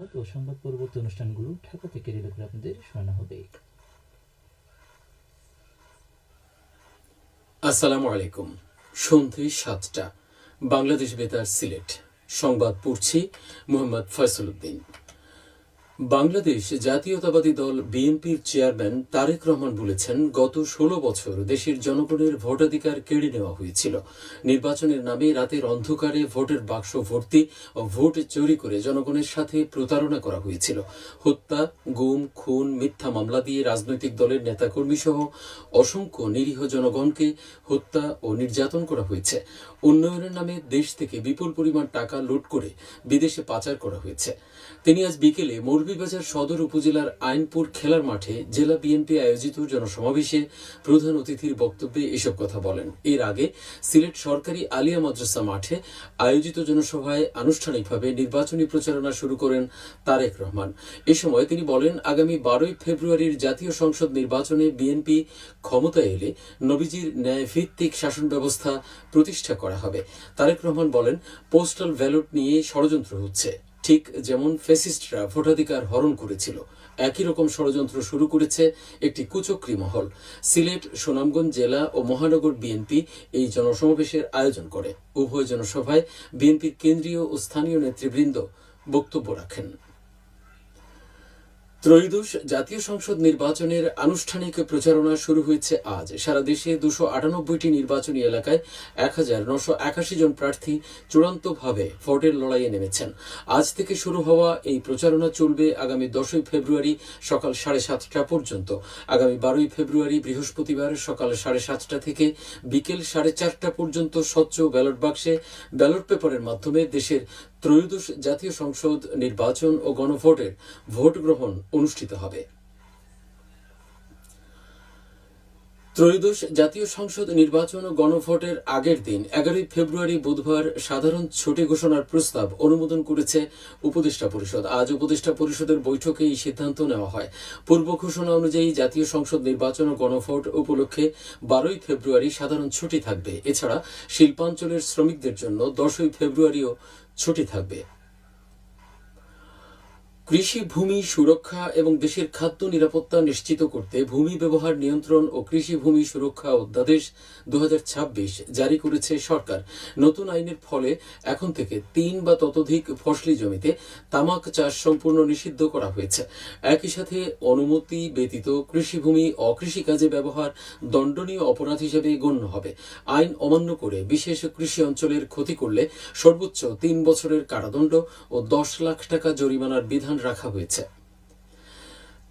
ও সংবাদ পরবর্তী অনুষ্ঠানগুলো ঢাকা থেকে রেডিও করে আপনাদের শোনানো হবে। আসসালামু আলাইকুম। সন্ধ্যে ৭টা, বাংলাদেশ বেতার সিলেট। সংবাদ পড়ছি মোহাম্মদ ফয়সল উদ্দিন। বাংলাদেশ জাতীয়তাবাদী দল বিএনপির চেয়ারম্যান তারেক রহমান বলেছেন, গত ১৬ বছর দেশের জনগণের ভোটাধিকার কেড়ে নেওয়া হয়েছিল। নির্বাচনের নামে রাতের অন্ধকারে ভোটের বাক্স ভর্তি ও ভোট চুরি করে জনগণের সাথে প্রতারণা করা হয়েছিল। হত্যা, গুম, খুন, মিথ্যা মামলা দিয়ে রাজনৈতিক দলের নেতাকর্মী সহ অসংখ্য নিরীহ জনগণকে হত্যা ও নির্যাতন করা হয়েছে। উন্নয়নের নামে দেশ থেকে বিপুল পরিমাণ টাকা লুট করে বিদেশে পাচার করা হয়েছে। তিনি আজ বিকেলে মৌলভীবাজার সদর উপজেলার আইনপুর খেলার মাঠে জেলা বিএনপি আয়োজিত জনসমাবেশে প্রধান অতিথির বক্তব্যে এসব কথা বলেন। এর আগে সিলেট সরকারি আলিয়া মাদ্রাসা মাঠে আয়োজিত জনসভায় আনুষ্ঠানিকভাবে নির্বাচনী প্রচারণা শুরু করেন তারেক রহমান। এ সময় তিনি বলেন, আগামী ১২ই ফেব্রুয়ারির জাতীয় সংসদ নির্বাচনে বিএনপি ক্ষমতায় এলে নবীজির ন্যায়ভিত্তিক শাসন ব্যবস্থা প্রতিষ্ঠা করা হবে। তারেক রহমান বলেন, পোস্টাল ব্যালট নিয়ে ষড়যন্ত্র হচ্ছে, ঠিক যেমন ফ্যাসিস্টরা ভোটাধিকার হরণ করেছিল, একই রকম ষড়যন্ত্র শুরু করেছে একটি কুচক্রী মহল। সিলেট, সুনামগঞ্জ জেলা ও মহানগর বিএনপি এই জনসমাবেশের আয়োজন করে। উভয় জনসভায় বিএনপির কেন্দ্রীয় ও স্থানীয় নেতৃবৃন্দ বক্তব্য রাখেন। ত্রয়োদশ জাতীয় সংসদ নির্বাচনের আনুষ্ঠানিক প্রচারণা শুরু হয়েছে আজ। সারা দেশে ২৯৮টি নির্বাচনী এলাকায় ১,৯৮১ জন প্রার্থী চূড়ান্তভাবে ভোটের লড়াইয়ে নেমেছেন। আজ থেকে শুরু হওয়া এই প্রচারণা চলবে আগামী ১০ই ফেব্রুয়ারি সকাল ৭:৩০ পর্যন্ত। আগামী ১২ই ফেব্রুয়ারি বৃহস্পতিবার সকাল ৭:৩০ থেকে বিকেল ৪:৩০ পর্যন্ত স্বচ্ছ ব্যালট বাক্সে ব্যালট পেপারের মাধ্যমে দেশের ত্রয়োদশ জাতীয় সংসদ নির্বাচন ও গণভোটের ভোট গ্রহণ অনুষ্ঠিত হবে। ত্রয়োদশ জাতীয় সংসদ নির্বাচন ও গণভোটের আগের দিন ১১ই ফেব্রুয়ারি বুধবার সাধারণ ছুটি ঘোষণার প্রস্তাব অনুমোদন করেছে উপদেষ্টা পরিষদ। আজ উপদেষ্টা পরিষদের বৈঠকে এই সিদ্ধান্ত নেওয়া হয়। পূর্ব ঘোষণা অনুযায়ী জাতীয় সংসদ নির্বাচন ও গণভোট উপলক্ষে ১২ই ফেব্রুয়ারি সাধারণ ছুটি থাকবে। এছাড়া শিল্পাঞ্চলের শ্রমিকদের জন্য ১০ই ফেব্রুয়ারিও ছুটি থাকবে। কৃষি ভূমি সুরক্ষা এবং দেশের খাদ্য নিরাপত্তা নিশ্চিত করতে ভূমি ব্যবহার নিয়ন্ত্রণ ও কৃষি ভূমি সুরক্ষা অধ্যাদেশ ২০২৬ জারি করেছে সরকার। নতুন আইনের ফলে এখন থেকে ৩ বা ততোধিক ফসলি জমিতে তামাক চাষ সম্পূর্ণ নিষিদ্ধ করা হয়েছে। একই সাথে অনুমতি ব্যতীত কৃষিভূমি অকৃষিকাজে ব্যবহার দণ্ডনীয় অপরাধ হিসেবে গণ্য হবে। আইন অমান্য করে বিশেষ কৃষি অঞ্চলের ক্ষতি করলে সর্বোচ্চ ৩ বছরের কারাদণ্ড ও ১০ লাখ টাকা জরিমানার বিধান রাখা হয়েছে।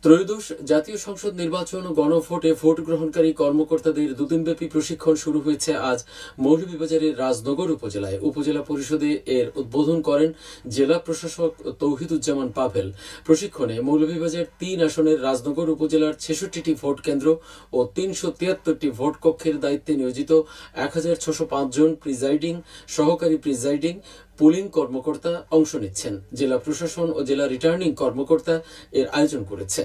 ত্রয়োদশ জাতীয় সংসদ নির্বাচন ও গণভোটে ভোট গ্রহণকারী কর্মকর্তাদের দুদিনব্যাপী প্রশিক্ষণ শুরু হয়েছে আজ মৌলভীবাজারের রাজনগর উপজেলায়। উপজেলা পরিষদে এর উদ্বোধন করেন জেলা প্রশাসক তৌহিদুজ্জামান পাভেল। প্রশিক্ষণে মৌলভীবাজার ৩ আসনের রাজনগর উপজেলার ৬৬টি ভোট কেন্দ্র ও ৩৭৩টি ভোট কক্ষের দায়িত্বে নিয়োজিত ১,৬০৫ জন প্রিজাইডিং, সহকারী প্রিজাইডিং, পুলিং কর্মকর্তা অংশ নিচ্ছেন। জেলা প্রশাসন ও জেলা রিটার্নিং কর্মকর্তা এর আয়োজন করেছে।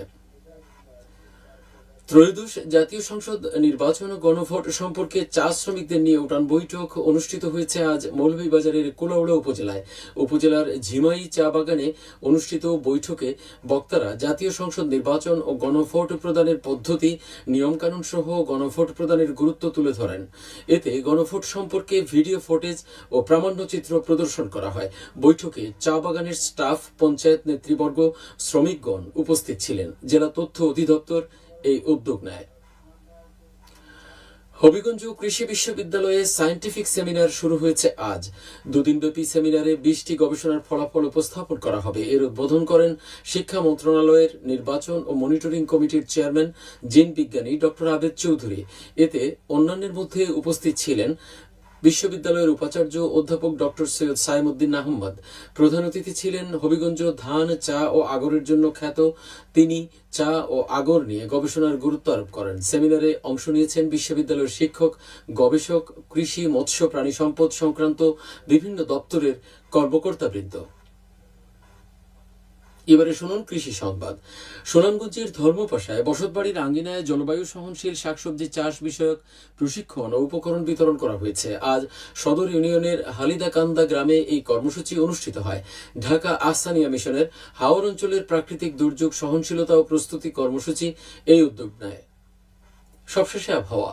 ত্রয়োদশ জাতীয় সংসদ নির্বাচন ও গণভোট সম্পর্কে চা শ্রমিকদের নিয়ে উঠান বৈঠক অনুষ্ঠিত হয়েছে আজ মৌলভীবাজারের কুলাউড়া উপজেলায়। উপজেলার ঝিমাই চা বাগানে অনুষ্ঠিত বৈঠকে বক্তারা জাতীয় সংসদ নির্বাচন ও গণভোট প্রদানের পদ্ধতি, নিয়মকানুন সহ গণভোট প্রদানের গুরুত্ব তুলে ধরেন। এতে গণভোট সম্পর্কে ভিডিও ফুটেজ ও প্রামাণ্যচিত্র প্রদর্শন করা হয়। বৈঠকে চা বাগানের স্টাফ, পঞ্চায়েত নেতৃবর্গ, শ্রমিকগণ উপস্থিত ছিলেন। জেলা তথ্য অধিদপ্তর এই উদ্যোগ নেয়। হবিগঞ্জ কৃষি বিশ্ববিদ্যালয়ে সায়েন্টিফিক সেমিনার শুরু হয়েছে আজ। দুদিনব্যাপী সেমিনারে ২০টি গবেষণার ফলাফল উপস্থাপন করা হবে। এর উদ্বোধন করেন শিক্ষা মন্ত্রণালয়ের নির্বাচন ও মনিটরিং কমিটির চেয়ারম্যান জিন বিজ্ঞানী ডক্টর আবেদ চৌধুরী। এতে অন্যান্যের মধ্যে উপস্থিত ছিলেন বিশ্ববিদ্যালয়ের উপাচার্য অধ্যাপক ডক্টর সৈয়দ সাইমুদ্দিন আহমদ। প্রধান অতিথি ছিলেন হবিগঞ্জ ধান, চা ও আগরের জন্য খ্যাত। তিনি চা ও আগর নিয়ে গবেষণার গুরুত্ব আরোপ করেন। সেমিনারে অংশ নিয়েছেন বিশ্ববিদ্যালয়ের শিক্ষক, গবেষক, কৃষি, মৎস্য, প্রাণী সম্পদ সংক্রান্ত বিভিন্ন দপ্তরের কর্মকর্তাবৃন্দ। এবারে শুনুন কৃষি সংবাদ। সুনামগঞ্জের ধর্মপাশায় বসতবাড়ির আঙ্গিনায় জলবায়ু সহনশীল শাকসবজি চাষ বিষয়ক প্রশিক্ষণ ও উপকরণ বিতরণ করা হয়েছে। আজ সদর ইউনিয়নের হালিদাকান্দা গ্রামে এই কর্মসূচি অনুষ্ঠিত হয়। ঢাকা আহসানিয়া মিশনের হাওর অঞ্চলের প্রাকৃতিক দুর্যোগ সহনশীলতা ও প্রস্তুতি কর্মসূচি এই উদ্যোগ নেয়। সবশেষে আবহাওয়া।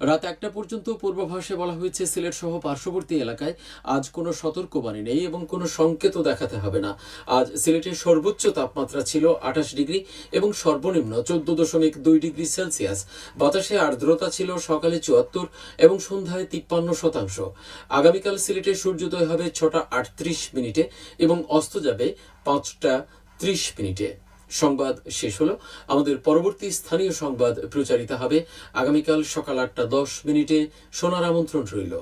রাত 1টা পর্যন্ত পূর্বাভাসে বলা হয়েছে সিলেট সহ পার্শ্ববর্তী এলাকায় আজ কোনো সতর্কবাণী নেই এবং কোনো সংকেতও দেখাতে হবে না। আজ সিলেটের সর্বোচ্চ তাপমাত্রা ছিল 28 ডিগ্রি এবং সর্বনিম্ন 14.2 ডিগ্রি সেলসিয়াস। বাতাসে আর্দ্রতা ছিল সকালে 74 এবং সন্ধ্যায় 53%। আগামীকাল সিলেটে সূর্যোদয় হবে 6টা 38 মিনিটে এবং অস্ত যাবে 5টা 30 মিনিটে। সংবাদ শেষ হলো। আমাদের পরবর্তী স্থানীয় সংবাদ প্রচারিত হবে আগামীকাল সকাল 8টা 10 মিনিটে। শোনার আমন্ত্রণ রইল।